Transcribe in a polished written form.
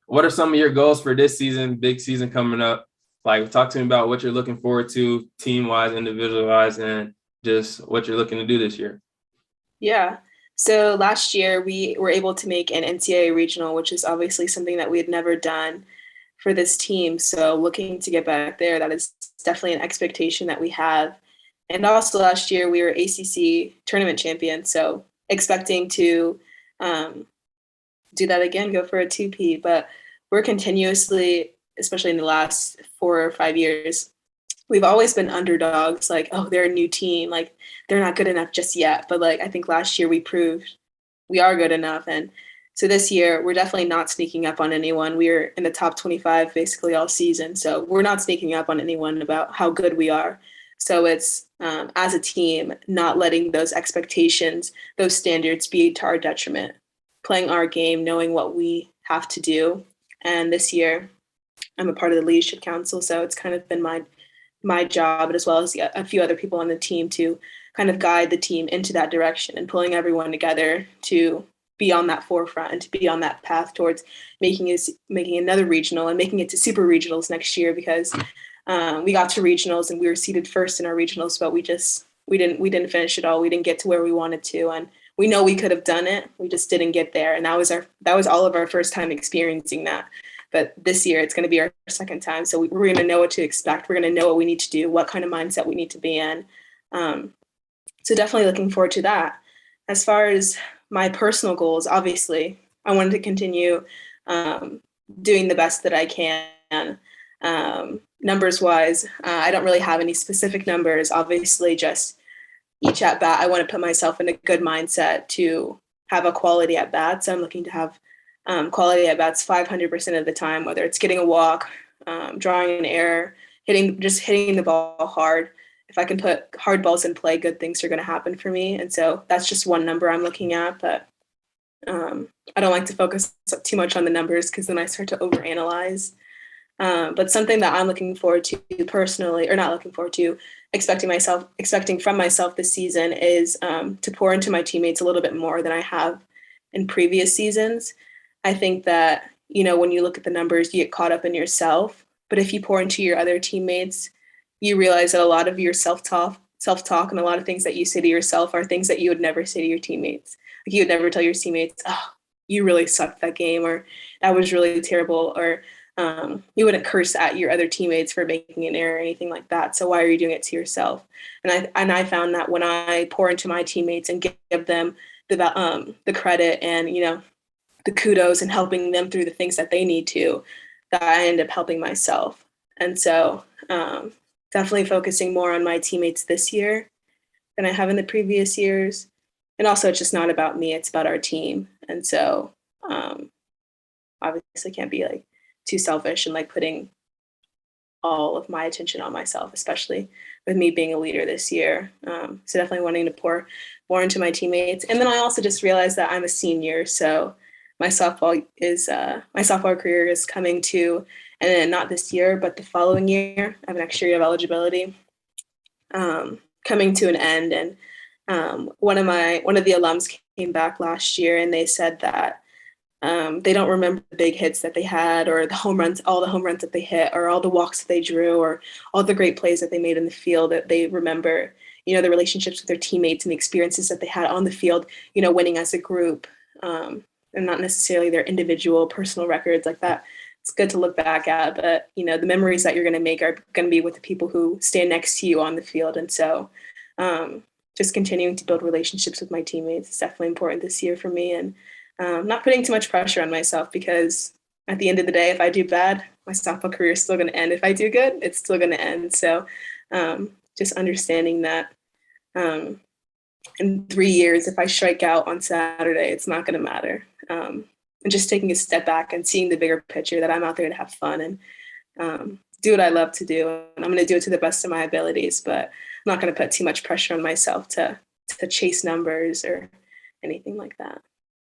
What are some of your goals for this season, big season coming up? Like, talk to me about what you're looking forward to, team wise, individual wise, and just what you're looking to do this year. Yeah. So last year we were able to make an NCAA regional, which is obviously something that we had never done for this team. So looking to get back there, that is definitely an expectation that we have. And also last year we were ACC tournament champions, so expecting to um, do that again, go for a two-peat. But we're continuously, especially in the last 4 or 5 years, we've always been underdogs. Like, oh, they're a new team. Like, they're not good enough just yet. But like, I think last year we proved we are good enough. And so this year, we're definitely not sneaking up on anyone. We are in the top 25 basically all season. So we're not sneaking up on anyone about how good we are. So it's as a team, not letting those expectations, those standards be to our detriment, playing our game, knowing what we have to do. And this year, I'm a part of the leadership council. So it's kind of been my job, as well as a few other people on the team, to kind of guide the team into that direction and pulling everyone together to be on that forefront and to be on that path towards making another regional and making it to super regionals next year, because we got to regionals and we were seated first in our regionals, but we didn't finish it all. We didn't get to where we wanted to, and we know we could have done it. We just didn't get there, and that was all of our first time experiencing that. But this year, it's going to be our second time. So we're going to know what to expect. We're going to know what we need to do, what kind of mindset we need to be in. Um, so definitely looking forward to that. As far as my personal goals, obviously, I wanted to continue um, doing the best that I can. Numbers wise, I don't really have any specific numbers. Obviously, just each at bat, I want to put myself in a good mindset to have a quality at bat. So I'm looking to have quality at bats 500% of the time, whether it's getting a walk, drawing an error, hitting the ball hard. If I can put hard balls in play, good things are going to happen for me. And so that's just one number I'm looking at. But I don't like to focus too much on the numbers, because then I start to overanalyze. But something that I'm looking forward to personally, or not looking forward to, expecting from myself this season, is to pour into my teammates a little bit more than I have in previous seasons. I think that, when you look at the numbers, you get caught up in yourself. But if you pour into your other teammates, you realize that a lot of your self-talk and a lot of things that you say to yourself are things that you would never say to your teammates. Like, you would never tell your teammates, oh, you really sucked that game, or that was really terrible, or you wouldn't curse at your other teammates for making an error or anything like that. So why are you doing it to yourself? And I found that when I pour into my teammates and give them the credit and the kudos and helping them through the things that they need to, that I end up helping myself. And so definitely focusing more on my teammates this year than I have in the previous years. And also, it's just not about me, it's about our team. And so obviously can't be like too selfish and like putting all of my attention on myself, especially with me being a leader this year. So definitely wanting to pour more into my teammates. And then I also just realized that I'm a senior, so my softball career is coming to, and then not this year, but the following year. I have an extra year of eligibility coming to an end. And one of the alums came back last year, and they said that they don't remember the big hits that they had, or all the home runs that they hit, or all the walks that they drew, or all the great plays that they made in the field. That they remember, the relationships with their teammates and the experiences that they had on the field, winning as a group, and not necessarily their individual personal records like that. It's good to look back at, but the memories that you're going to make are going to be with the people who stand next to you on the field. And so just continuing to build relationships with my teammates is definitely important this year for me, and not putting too much pressure on myself, because at the end of the day, if I do bad, my softball career is still going to end. If I do good, it's still going to end. So just understanding that in 3 years, if I strike out on Saturday, it's not going to matter. And just taking a step back and seeing the bigger picture, that I'm out there to have fun and do what I love to do. And I'm going to do it to the best of my abilities, but I'm not going to put too much pressure on myself to chase numbers or anything like that.